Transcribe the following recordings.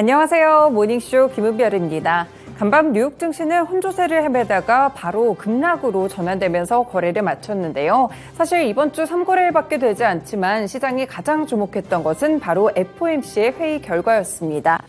안녕하세요. 모닝쇼 김은별입니다. 간밤 뉴욕 증시는 혼조세를 헤매다가 바로 급락으로 전환되면서 거래를 마쳤는데요. 사실 이번 주 3거래일밖에 되지 않지만 시장이 가장 주목했던 것은 바로 FOMC의 회의 결과였습니다.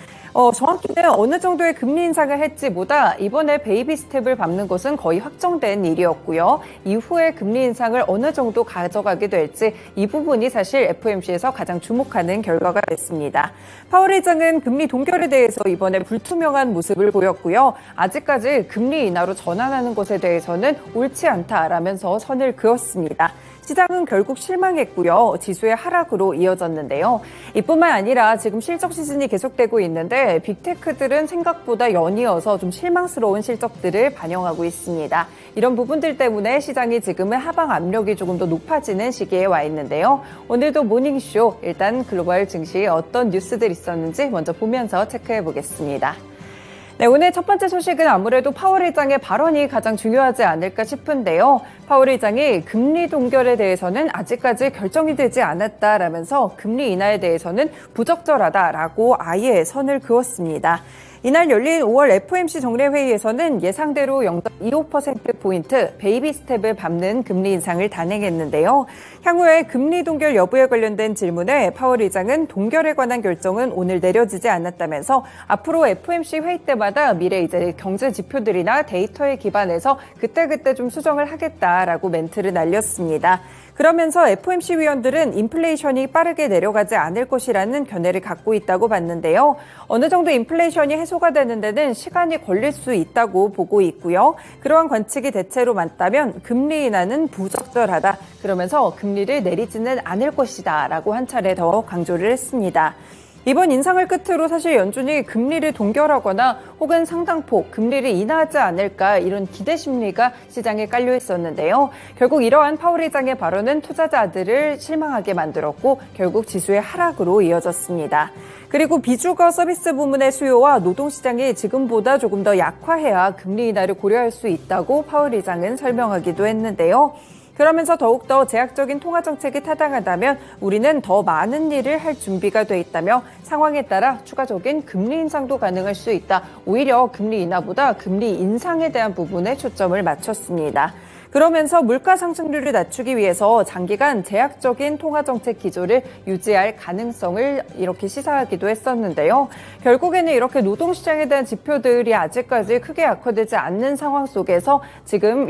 정확히는 어느 정도의 금리 인상을 할지보다 이번에 베이비 스텝을 밟는 것은 거의 확정된 일이었고요. 이후에 금리 인상을 어느 정도 가져가게 될지 이 부분이 사실 FOMC에서 가장 주목하는 결과가 됐습니다. 파월 의장은 금리 동결에 대해서 이번에 불투명한 모습을 보였고요. 아직까지 금리 인하로 전환하는 것에 대해서는 옳지 않다라면서 선을 그었습니다. 시장은 결국 실망했고요. 지수의 하락으로 이어졌는데요. 이뿐만 아니라 지금 실적 시즌이 계속되고 있는데 빅테크들은 생각보다 연이어서 좀 실망스러운 실적들을 반영하고 있습니다. 이런 부분들 때문에 시장이 지금은 하방 압력이 조금 더 높아지는 시기에 와 있는데요. 오늘도 모닝쇼 일단 글로벌 증시에 어떤 뉴스들이 있었는지 먼저 보면서 체크해 보겠습니다. 네, 오늘 첫 번째 소식은 아무래도 파월 의장의 발언이 가장 중요하지 않을까 싶은데요. 파월 의장이 금리 동결에 대해서는 아직까지 결정이 되지 않았다라면서 금리 인하에 대해서는 부적절하다라고 아예 선을 그었습니다. 이날 열린 5월 FOMC 정례회의에서는 예상대로 0.25%포인트 베이비 스텝을 밟는 금리 인상을 단행했는데요. 향후에 금리 동결 여부에 관련된 질문에 파월 의장은 동결에 관한 결정은 오늘 내려지지 않았다면서 앞으로 FOMC 회의 때마다 미래 이제 경제 지표들이나 데이터에 기반해서 그때그때 좀 수정을 하겠다라고 멘트를 날렸습니다. 그러면서 FOMC 위원들은 인플레이션이 빠르게 내려가지 않을 것이라는 견해를 갖고 있다고 봤는데요. 어느 정도 인플레이션이 해소가 되는 데는 시간이 걸릴 수 있다고 보고 있고요. 그러한 관측이 대체로 맞다면 금리 인하는 부적절하다. 그러면서 금리를 내리지는 않을 것이다 라고 한 차례 더 강조를 했습니다. 이번 인상을 끝으로 사실 연준이 금리를 동결하거나 혹은 상당폭 금리를 인하하지 않을까 이런 기대 심리가 시장에 깔려 있었는데요. 결국 이러한 파월 의장의 발언은 투자자들을 실망하게 만들었고 결국 지수의 하락으로 이어졌습니다. 그리고 비주거 서비스 부문의 수요와 노동시장이 지금보다 조금 더 약화해야 금리 인하를 고려할 수 있다고 파월 의장은 설명하기도 했는데요. 그러면서 더욱더 제약적인 통화정책이 타당하다면 우리는 더 많은 일을 할 준비가 돼 있다며 상황에 따라 추가적인 금리 인상도 가능할 수 있다. 오히려 금리 인하보다 금리 인상에 대한 부분에 초점을 맞췄습니다. 그러면서 물가 상승률을 낮추기 위해서 장기간 제약적인 통화정책 기조를 유지할 가능성을 이렇게 시사하기도 했었는데요. 결국에는 이렇게 노동시장에 대한 지표들이 아직까지 크게 악화되지 않는 상황 속에서 지금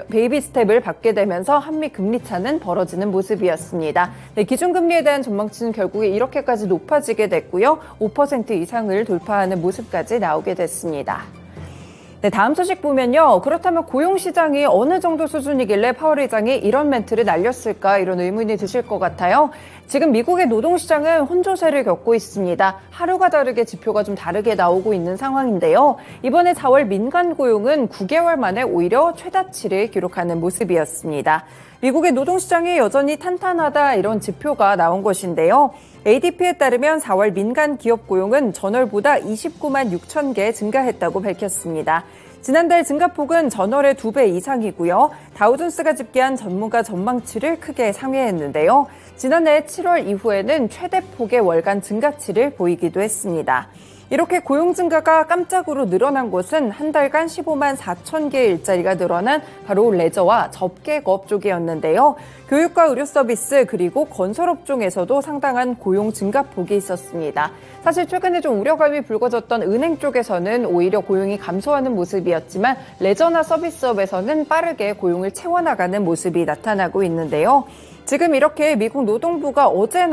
베이비 스텝을 밟게 되면서 한미 금리 차는 벌어지는 모습이었습니다. 네, 기준금리에 대한 전망치는 결국에 이렇게까지 높아지게 됐고요. 5% 이상을 돌파하는 모습까지 나오게 됐습니다. 네, 다음 소식 보면요. 그렇다면 고용시장이 어느 정도 수준이길래 파월 의장이 이런 멘트를 날렸을까 이런 의문이 드실 것 같아요. 지금 미국의 노동시장은 혼조세를 겪고 있습니다. 하루가 다르게 지표가 좀 다르게 나오고 있는 상황인데요. 이번에 4월 민간 고용은 9개월 만에 오히려 최다치를 기록하는 모습이었습니다. 미국의 노동시장이 여전히 탄탄하다 이런 지표가 나온 것인데요. ADP에 따르면 4월 민간 기업 고용은 전월보다 29만 6천 개 증가했다고 밝혔습니다. 지난달 증가폭은 전월의 2배 이상이고요. 다우존스가 집계한 전문가 전망치를 크게 상회했는데요. 지난해 7월 이후에는 최대폭의 월간 증가치를 보이기도 했습니다. 이렇게 고용 증가가 깜짝으로 늘어난 곳은 한 달간 15만 4천 개의 일자리가 늘어난 바로 레저와 접객업 쪽이었는데요. 교육과 의료 서비스 그리고 건설업종에서도 상당한 고용 증가폭이 있었습니다. 사실 최근에 좀 우려감이 불거졌던 은행 쪽에서는 오히려 고용이 감소하는 모습이었지만 레저나 서비스업에서는 빠르게 고용을 채워나가는 모습이 나타나고 있는데요. 지금 이렇게 미국 노동부가 어제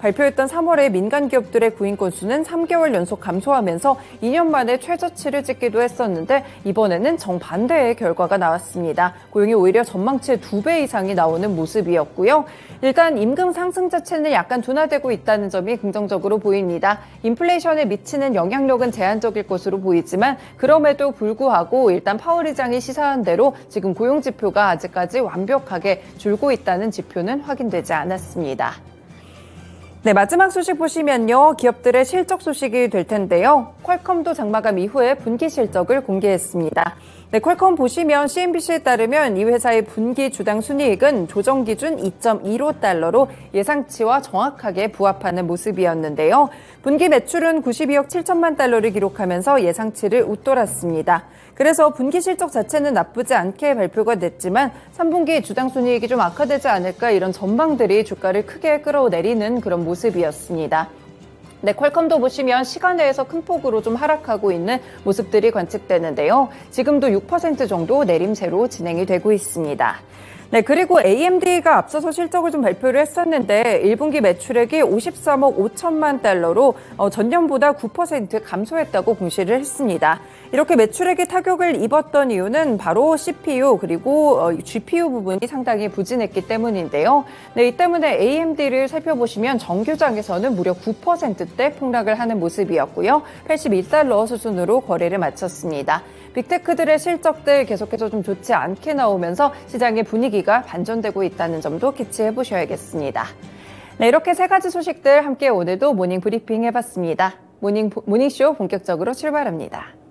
발표했던 3월의 민간 기업들의 구인 건수는 3개월 연속 감소하면서 2년 만에 최저치를 찍기도 했었는데 이번에는 정반대의 결과가 나왔습니다. 고용이 오히려 전망치의 2배 이상이 나오는 모습이었고요. 일단 임금 상승 자체는 약간 둔화되고 있다는 점이 긍정적으로 보입니다. 인플레이션에 미치는 영향력은 제한적일 것으로 보이지만 그럼에도 불구하고 일단 파월 의장이 시사한 대로 지금 고용 지표가 아직까지 완벽하게 줄고 있다는 지표는 확인되지 않았습니다. 네, 마지막 소식 보시면요. 기업들의 실적 소식이 될 텐데요. 퀄컴도 장마감 이후에 분기 실적을 공개했습니다. 네, 퀄컴 보시면 CNBC에 따르면 이 회사의 분기 주당 순이익은 조정 기준 2.15달러로 예상치와 정확하게 부합하는 모습이었는데요. 분기 매출은 92억 7천만 달러를 기록하면서 예상치를 웃돌았습니다. 그래서 분기 실적 자체는 나쁘지 않게 발표가 됐지만 3분기 주당 순이익이 좀 악화되지 않을까 이런 전망들이 주가를 크게 끌어내리는 그런 모습이었습니다. 네, 퀄컴도 보시면 시간 내에서 큰 폭으로 좀 하락하고 있는 모습들이 관측되는데요. 지금도 6% 정도 내림세로 진행이 되고 있습니다. 네, 그리고 AMD가 앞서서 실적을 좀 발표를 했었는데 1분기 매출액이 53억 5천만 달러로 전년보다 9% 감소했다고 공시를 했습니다. 이렇게 매출액이 타격을 입었던 이유는 바로 CPU 그리고 GPU 부분이 상당히 부진했기 때문인데요. 네, 이 때문에 AMD를 살펴보시면 정규장에서는 무려 9%대 폭락을 하는 모습이었고요. 81달러 수준으로 거래를 마쳤습니다. 빅테크들의 실적들 계속해서 좀 좋지 않게 나오면서 시장의 분위기가 반전되고 있다는 점도 캐치해 보셔야겠습니다. 네, 이렇게 세 가지 소식들 함께 오늘도 모닝 브리핑 해봤습니다. 모닝쇼 본격적으로 출발합니다.